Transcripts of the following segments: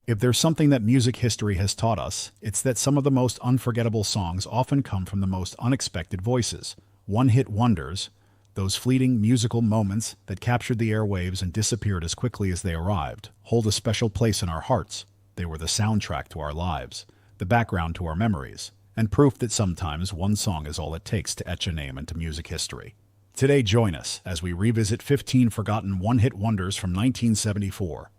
If there's something that music history has taught us, it's that some of the most unforgettable songs often come from the most unexpected voices. One-hit wonders, those fleeting musical moments that captured the airwaves and disappeared as quickly as they arrived, hold a special place in our hearts. They were the soundtrack to our lives, the background to our memories, and proof that sometimes one song is all it takes to etch a name into music history. Today, join us as we revisit 15 forgotten one-hit wonders from 1974.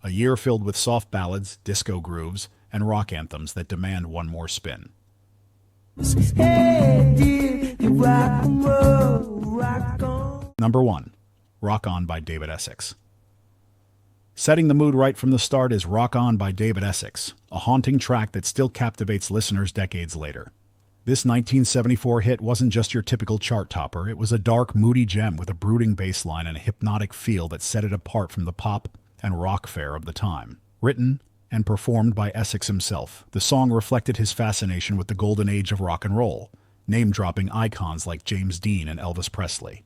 A year filled with soft ballads, disco grooves, and rock anthems that demand one more spin. Number 1. Rock On by David Essex. Setting the mood right from the start is Rock On by David Essex, a haunting track that still captivates listeners decades later. This 1974 hit wasn't just your typical chart topper, it was a dark, moody gem with a brooding bass line and a hypnotic feel that set it apart from the pop and rock fare of the time. Written and performed by Essex himself, the song reflected his fascination with the golden age of rock and roll, name-dropping icons like James Dean and Elvis Presley.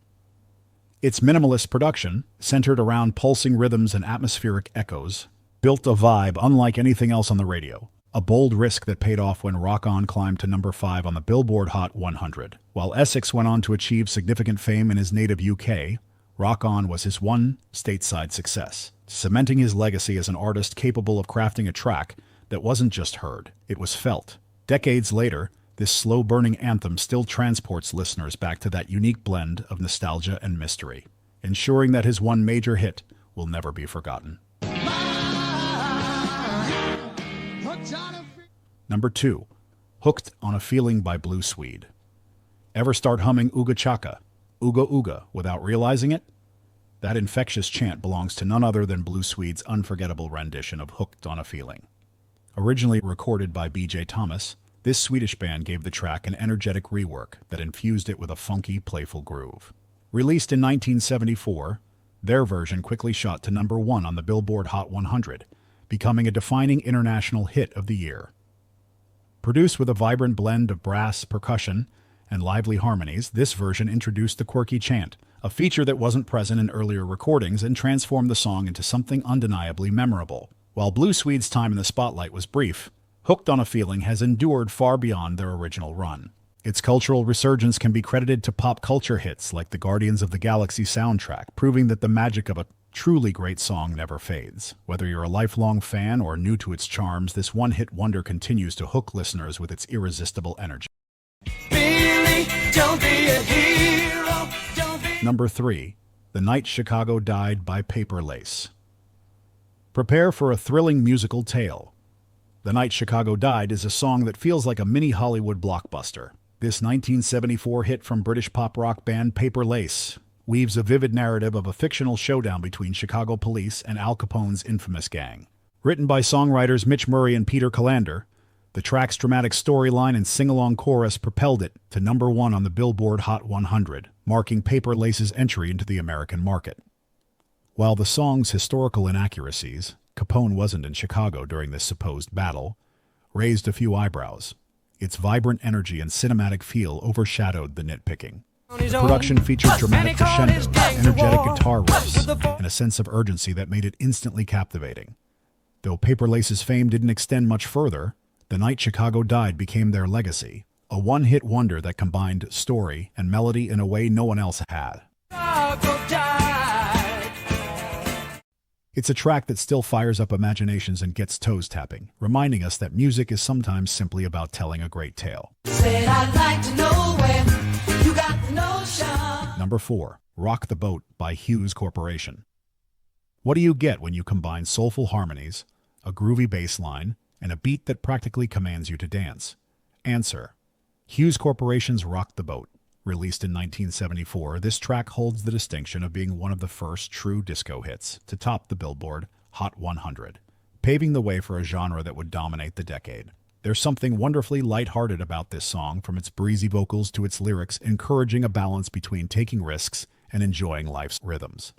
Its minimalist production, centered around pulsing rhythms and atmospheric echoes, built a vibe unlike anything else on the radio, a bold risk that paid off when Rock On climbed to number 5 on the Billboard Hot 100. While Essex went on to achieve significant fame in his native UK, Rock On was his one stateside success, cementing his legacy as an artist capable of crafting a track that wasn't just heard, it was felt. Decades later, this slow-burning anthem still transports listeners back to that unique blend of nostalgia and mystery, ensuring that his one major hit will never be forgotten. Number 2. Hooked on a Feeling by Blue Swede. Ever start humming Ooga Chaka, Ooga Ooga, without realizing it? That infectious chant belongs to none other than Blue Swede's unforgettable rendition of Hooked on a Feeling. Originally recorded by B.J. Thomas, this Swedish band gave the track an energetic rework that infused it with a funky, playful groove. Released in 1974, their version quickly shot to number 1 on the Billboard Hot 100, becoming a defining international hit of the year. Produced with a vibrant blend of brass, percussion, and lively harmonies, this version introduced the quirky chant, a feature that wasn't present in earlier recordings, and transformed the song into something undeniably memorable. While Blue Swede's time in the spotlight was brief, Hooked on a Feeling has endured far beyond their original run. Its cultural resurgence can be credited to pop culture hits like the Guardians of the Galaxy soundtrack, proving that the magic of a truly great song never fades. Whether you're a lifelong fan or new to its charms, this one-hit wonder continues to hook listeners with its irresistible energy. Billy, don't be a hero, don't be... Number 3. The Night Chicago Died by Paper Lace. Prepare for a thrilling musical tale. The Night Chicago Died is a song that feels like a mini Hollywood blockbuster. This 1974 hit from British pop rock band Paper Lace weaves a vivid narrative of a fictional showdown between Chicago police and Al Capone's infamous gang. Written by songwriters Mitch Murray and Peter Callander, the track's dramatic storyline and sing-along chorus propelled it to number 1 on the Billboard Hot 100, marking Paper Lace's entry into the American market. While the song's historical inaccuracies, Capone wasn't in Chicago during this supposed battle, raised a few eyebrows. Its vibrant energy and cinematic feel overshadowed the nitpicking. The production featured dramatic crescendos, energetic guitar riffs, and a sense of urgency that made it instantly captivating. Though Paper Lace's fame didn't extend much further, The Night Chicago Died became their legacy, a one-hit wonder that combined story and melody in a way no one else had. It's a track that still fires up imaginations and gets toes tapping, reminding us that music is sometimes simply about telling a great tale. Said I'd like to know where you got the notion. Number 4. Rock the Boat by Hughes Corporation. What do you get when you combine soulful harmonies, a groovy bass line, and a beat that practically commands you to dance? Answer: Hughes Corporation's Rock the Boat. Released in 1974, this track holds the distinction of being one of the first true disco hits to top the Billboard Hot 100, paving the way for a genre that would dominate the decade. There's something wonderfully lighthearted about this song, from its breezy vocals to its lyrics, encouraging a balance between taking risks and enjoying life's rhythms.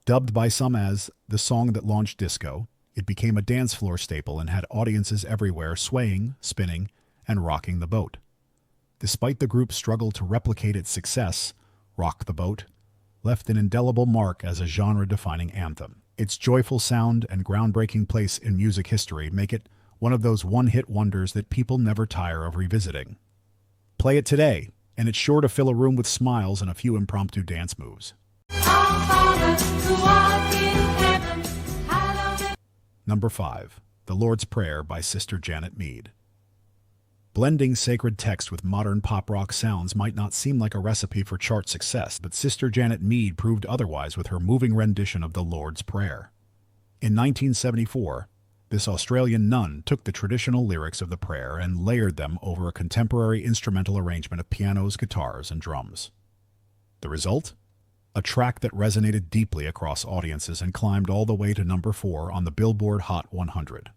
Dubbed by some as the song that launched disco, it became a dance floor staple and had audiences everywhere swaying, spinning, and rocking the boat. Despite the group's struggle to replicate its success, Rock the Boat left an indelible mark as a genre-defining anthem. Its joyful sound and groundbreaking place in music history make it one of those one-hit wonders that people never tire of revisiting. Play it today, and it's sure to fill a room with smiles and a few impromptu dance moves. Number 5. The Lord's Prayer by Sister Janet Mead. Blending sacred text with modern pop-rock sounds might not seem like a recipe for chart success, but Sister Janet Mead proved otherwise with her moving rendition of the Lord's Prayer. In 1974, this Australian nun took the traditional lyrics of the prayer and layered them over a contemporary instrumental arrangement of pianos, guitars, and drums. The result? A track that resonated deeply across audiences and climbed all the way to number 4 on the Billboard Hot 100.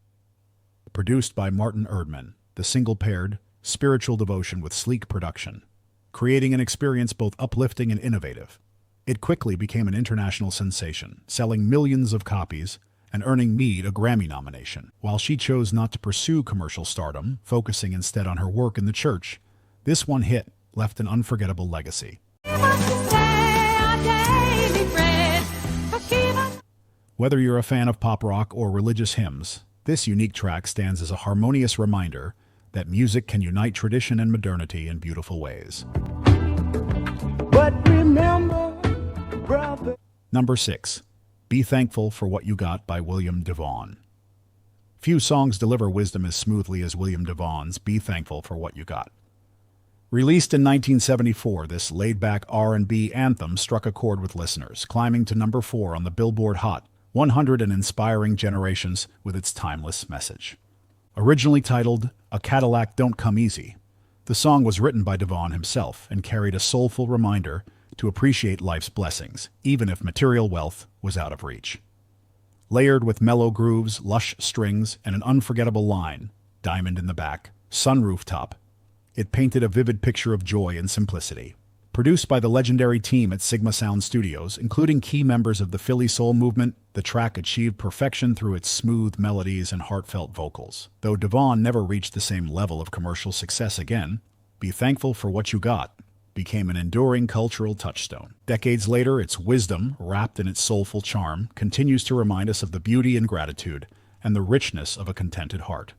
Produced by Martin Erdman, the single paired spiritual devotion with sleek production, creating an experience both uplifting and innovative. It quickly became an international sensation, selling millions of copies and earning Mead a Grammy nomination. While she chose not to pursue commercial stardom, focusing instead on her work in the church, this one hit left an unforgettable legacy. Whether you're a fan of pop rock or religious hymns, this unique track stands as a harmonious reminder that music can unite tradition and modernity in beautiful ways. But remember, brother. Number 6. Be Thankful for What You Got by William DeVaughn. Few songs deliver wisdom as smoothly as William DeVaugh's Be Thankful for What You Got. Released in 1974, this laid-back R&B anthem struck a chord with listeners, climbing to number 4 on the Billboard Hot 100 and inspiring generations with its timeless message. Originally titled A Cadillac Don't Come Easy, the song was written by DeVaughn himself and carried a soulful reminder to appreciate life's blessings, even if material wealth was out of reach. Layered with mellow grooves, lush strings, and an unforgettable line, diamond in the back, sun rooftop, it painted a vivid picture of joy and simplicity. Produced by the legendary team at Sigma Sound Studios, including key members of the Philly Soul movement, the track achieved perfection through its smooth melodies and heartfelt vocals. Though DeVaughn never reached the same level of commercial success again, Be Thankful for What You Got became an enduring cultural touchstone. Decades later, its wisdom, wrapped in its soulful charm, continues to remind us of the beauty and gratitude and the richness of a contented heart.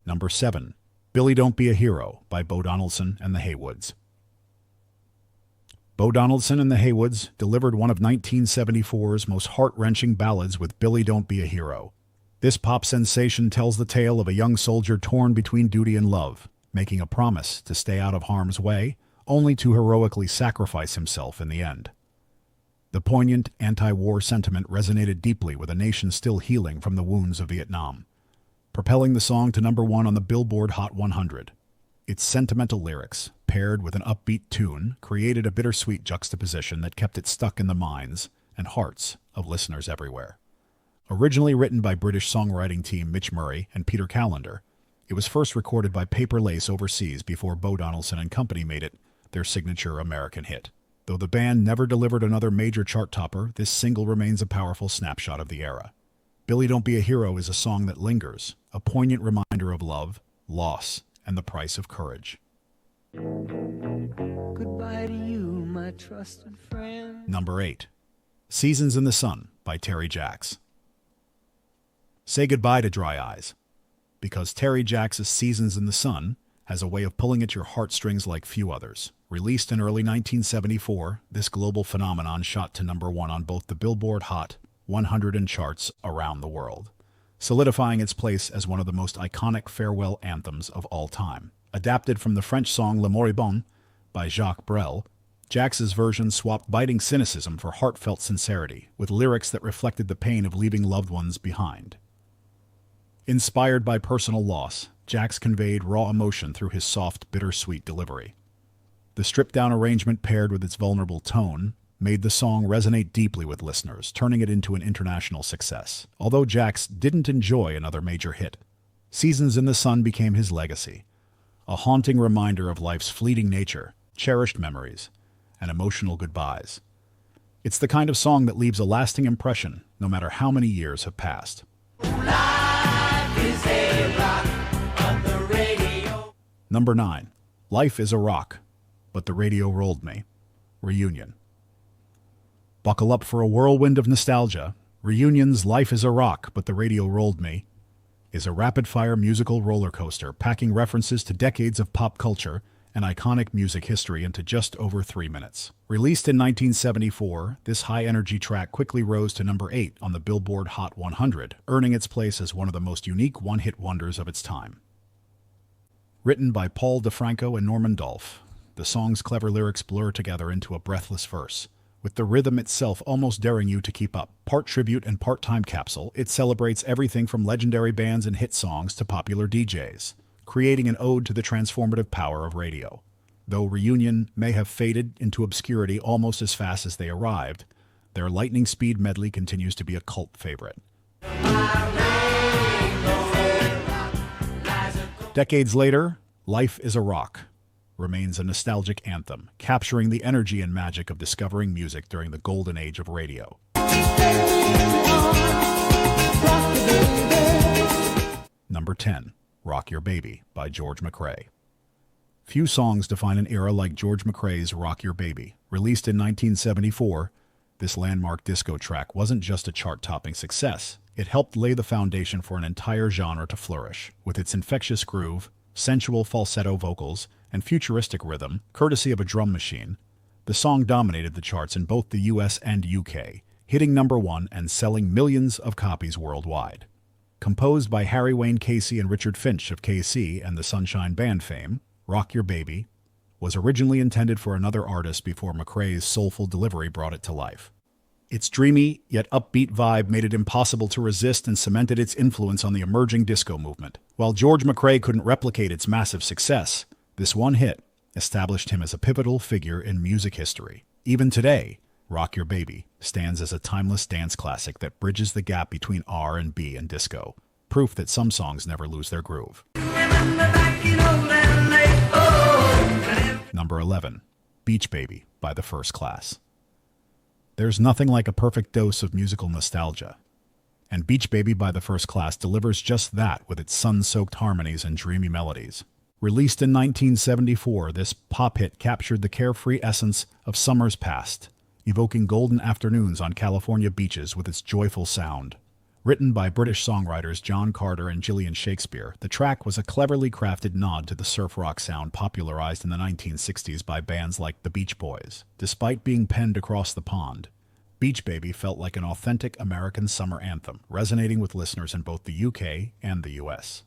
Number 7. Billy Don't Be a Hero by Bo Donaldson and the Haywoods. Bo Donaldson and the Haywoods delivered one of 1974's most heart-wrenching ballads with Billy Don't Be a Hero. This pop sensation tells the tale of a young soldier torn between duty and love, making a promise to stay out of harm's way, only to heroically sacrifice himself in the end. The poignant anti-war sentiment resonated deeply with a nation still healing from the wounds of Vietnam, propelling the song to number 1 on the Billboard Hot 100. Its sentimental lyrics, paired with an upbeat tune, created a bittersweet juxtaposition that kept it stuck in the minds and hearts of listeners everywhere. Originally written by British songwriting team Mitch Murray and Peter Callender, it was first recorded by Paper Lace overseas before Bo Donaldson and company made it their signature American hit. Though the band never delivered another major chart topper, this single remains a powerful snapshot of the era. Billy Don't Be a Hero is a song that lingers, a poignant reminder of love, loss, and the price of courage. Goodbye to you, my trusted friend. Number 8. Seasons in the Sun by Terry Jacks. Say goodbye to dry eyes, because Terry Jacks' Seasons in the Sun has a way of pulling at your heartstrings like few others. Released in early 1974, this global phenomenon shot to number 1 on both the Billboard Hot 100 and charts around the world, solidifying its place as one of the most iconic farewell anthems of all time. Adapted from the French song Le Moribond by Jacques Brel, Jacks' version swapped biting cynicism for heartfelt sincerity, with lyrics that reflected the pain of leaving loved ones behind. Inspired by personal loss, Jacks conveyed raw emotion through his soft, bittersweet delivery. The stripped-down arrangement paired with its vulnerable tone made the song resonate deeply with listeners, turning it into an international success. Although Jacks didn't enjoy another major hit, Seasons in the Sun became his legacy, a haunting reminder of life's fleeting nature, cherished memories, and emotional goodbyes. It's the kind of song that leaves a lasting impression, no matter how many years have passed. Number 9. Life is a rock, but the radio rolled me. Reunion. Buckle up for a whirlwind of nostalgia. Reunion's Life is a Rock, but the radio rolled me is a rapid-fire musical roller coaster packing references to decades of pop culture and iconic music history into just over 3 minutes. Released in 1974, this high-energy track quickly rose to number 8 on the Billboard Hot 100, earning its place as one of the most unique one-hit wonders of its time. Written by Paul DeFranco and Norman Dolph, the song's clever lyrics blur together into a breathless verse, with the rhythm itself almost daring you to keep up. Part tribute and part time capsule, it celebrates everything from legendary bands and hit songs to popular DJs, creating an ode to the transformative power of radio. Though Reunion may have faded into obscurity almost as fast as they arrived, their lightning speed medley continues to be a cult favorite. Decades later, Life is a Rock remains a nostalgic anthem, capturing the energy and magic of discovering music during the golden age of radio. Number 10. Rock Your Baby by George McCrae. Few songs define an era like George McCrae's Rock Your Baby. Released in 1974, this landmark disco track wasn't just a chart-topping success. It helped lay the foundation for an entire genre to flourish. With its infectious groove, sensual falsetto vocals, and futuristic rhythm, courtesy of a drum machine, the song dominated the charts in both the US and UK, hitting number 1 and selling millions of copies worldwide. Composed by Harry Wayne Casey and Richard Finch of KC and the Sunshine Band fame, Rock Your Baby was originally intended for another artist before McCrae's soulful delivery brought it to life. Its dreamy, yet upbeat vibe made it impossible to resist and cemented its influence on the emerging disco movement. While George McCrae couldn't replicate its massive success, this one hit established him as a pivotal figure in music history. Even today, Rock Your Baby stands as a timeless dance classic that bridges the gap between R&B and disco, proof that some songs never lose their groove. Number 11. Beach Baby by The First Class. There's nothing like a perfect dose of musical nostalgia, and Beach Baby by The First Class delivers just that with its sun-soaked harmonies and dreamy melodies. Released in 1974, this pop hit captured the carefree essence of summers past, evoking golden afternoons on California beaches with its joyful sound. Written by British songwriters John Carter and Gillian Shakespeare, the track was a cleverly crafted nod to the surf rock sound popularized in the 1960s by bands like the Beach Boys. Despite being penned across the pond, Beach Baby felt like an authentic American summer anthem, resonating with listeners in both the UK and the US.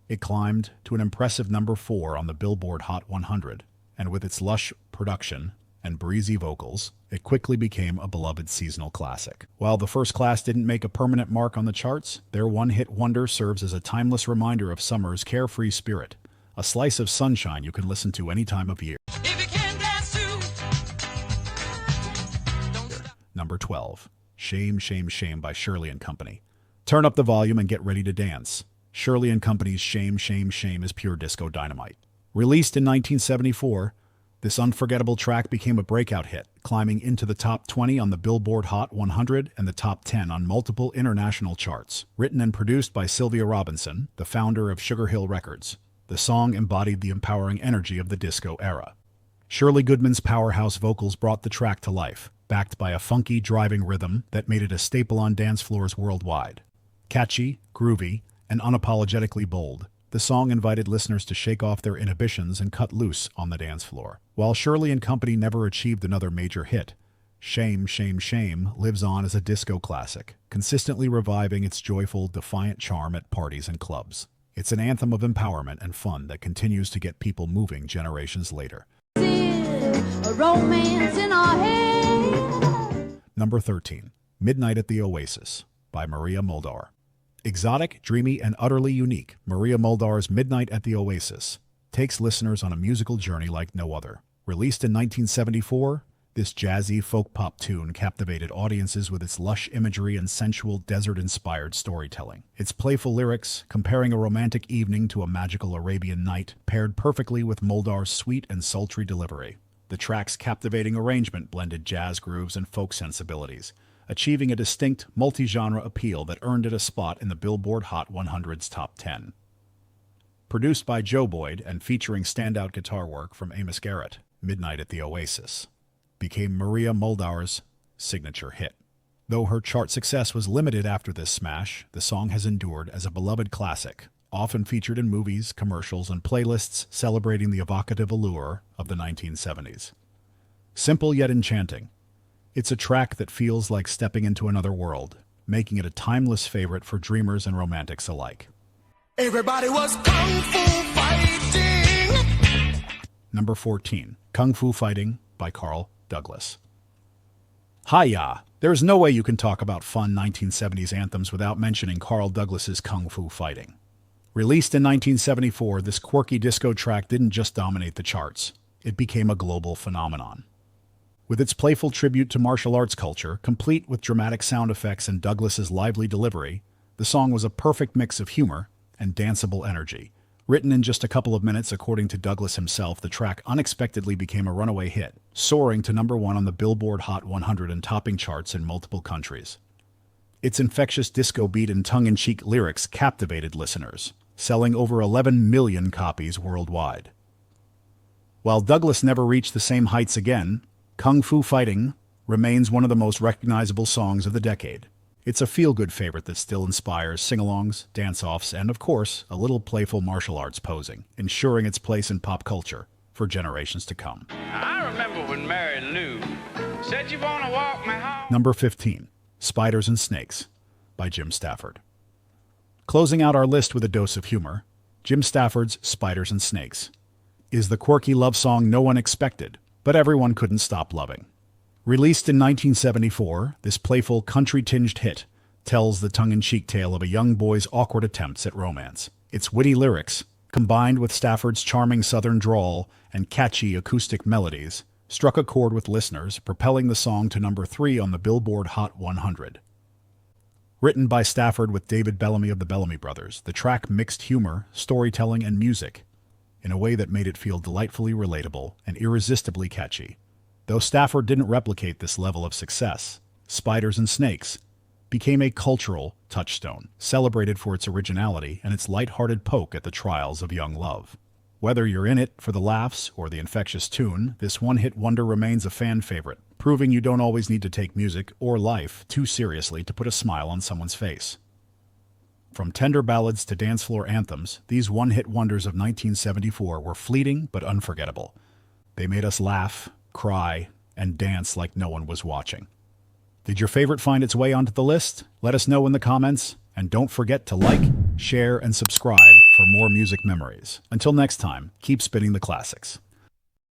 It climbed to an impressive number 4 on the Billboard Hot 100, and with its lush production and breezy vocals, it quickly became a beloved seasonal classic. While The First Class didn't make a permanent mark on the charts, their one-hit wonder serves as a timeless reminder of summer's carefree spirit, a slice of sunshine you can listen to any time of year. Number 12. Shame, Shame, Shame by Shirley & Company. Turn up the volume and get ready to dance. Shirley & Company's Shame, Shame, Shame is pure disco dynamite. Released in 1974, this unforgettable track became a breakout hit, climbing into the top 20 on the Billboard Hot 100 and the top 10 on multiple international charts. Written and produced by Sylvia Robinson, the founder of Sugar Hill Records, the song embodied the empowering energy of the disco era. Shirley Goodman's powerhouse vocals brought the track to life, backed by a funky, driving rhythm that made it a staple on dance floors worldwide. Catchy, groovy, and unapologetically bold, the song invited listeners to shake off their inhibitions and cut loose on the dance floor. While Shirley & Company never achieved another major hit, Shame, Shame, Shame lives on as a disco classic, consistently reviving its joyful, defiant charm at parties and clubs. It's an anthem of empowerment and fun that continues to get people moving generations later. A romance in our head. Number 13. Midnight at the Oasis by Maria Muldaur. Exotic, dreamy, and utterly unique, Maria Muldaur's Midnight at the Oasis takes listeners on a musical journey like no other. Released in 1974, this jazzy folk-pop tune captivated audiences with its lush imagery and sensual desert-inspired storytelling. Its playful lyrics, comparing a romantic evening to a magical Arabian night, paired perfectly with Muldaur's sweet and sultry delivery. The track's captivating arrangement blended jazz grooves and folk sensibilities, achieving a distinct, multi-genre appeal that earned it a spot in the Billboard Hot 100's top 10. Produced by Joe Boyd and featuring standout guitar work from Amos Garrett, Midnight at the Oasis, became Maria Muldaur's signature hit. Though her chart success was limited after this smash, the song has endured as a beloved classic, often featured in movies, commercials, and playlists celebrating the evocative allure of the 1970s. Simple yet enchanting, it's a track that feels like stepping into another world, making it a timeless favorite for dreamers and romantics alike. Everybody was kung fu fighting. Number 14, Kung Fu Fighting by Carl Douglas. Hi-ya! There's no way you can talk about fun 1970s anthems without mentioning Carl Douglas's Kung Fu Fighting. Released in 1974, this quirky disco track didn't just dominate the charts, it became a global phenomenon. With its playful tribute to martial arts culture, complete with dramatic sound effects and Douglas's lively delivery, the song was a perfect mix of humor and danceable energy. Written in just a couple of minutes, according to Douglas himself, the track unexpectedly became a runaway hit, soaring to number 1 on the Billboard Hot 100 and topping charts in multiple countries. Its infectious disco beat and tongue-in-cheek lyrics captivated listeners, selling over 11 million copies worldwide. While Douglas never reached the same heights again, Kung Fu Fighting remains one of the most recognizable songs of the decade. It's a feel-good favorite that still inspires sing-alongs, dance-offs, and, of course, a little playful martial arts posing, ensuring its place in pop culture for generations to come. I remember when Mary Lou said you want to walk me home. Number 15, Spiders and Snakes by Jim Stafford. Closing out our list with a dose of humor, Jim Stafford's Spiders and Snakes is the quirky love song no one expected, but everyone couldn't stop loving. Released in 1974, this playful, country-tinged hit tells the tongue-in-cheek tale of a young boy's awkward attempts at romance. Its witty lyrics, combined with Stafford's charming southern drawl and catchy acoustic melodies, struck a chord with listeners, propelling the song to number 3 on the Billboard Hot 100. Written by Stafford with David Bellamy of the Bellamy Brothers, the track mixed humor, storytelling, and music in a way that made it feel delightfully relatable and irresistibly catchy. Though Stafford didn't replicate this level of success, Spiders and Snakes became a cultural touchstone, celebrated for its originality and its light-hearted poke at the trials of young love. Whether you're in it for the laughs or the infectious tune, this one-hit wonder remains a fan favorite, proving you don't always need to take music or life too seriously to put a smile on someone's face. From tender ballads to dance floor anthems, these one-hit wonders of 1974 were fleeting but unforgettable. They made us laugh, cry, and dance like no one was watching. Did your favorite find its way onto the list? Let us know in the comments, and don't forget to like, share, and subscribe for more music memories. Until next time, keep spinning the classics.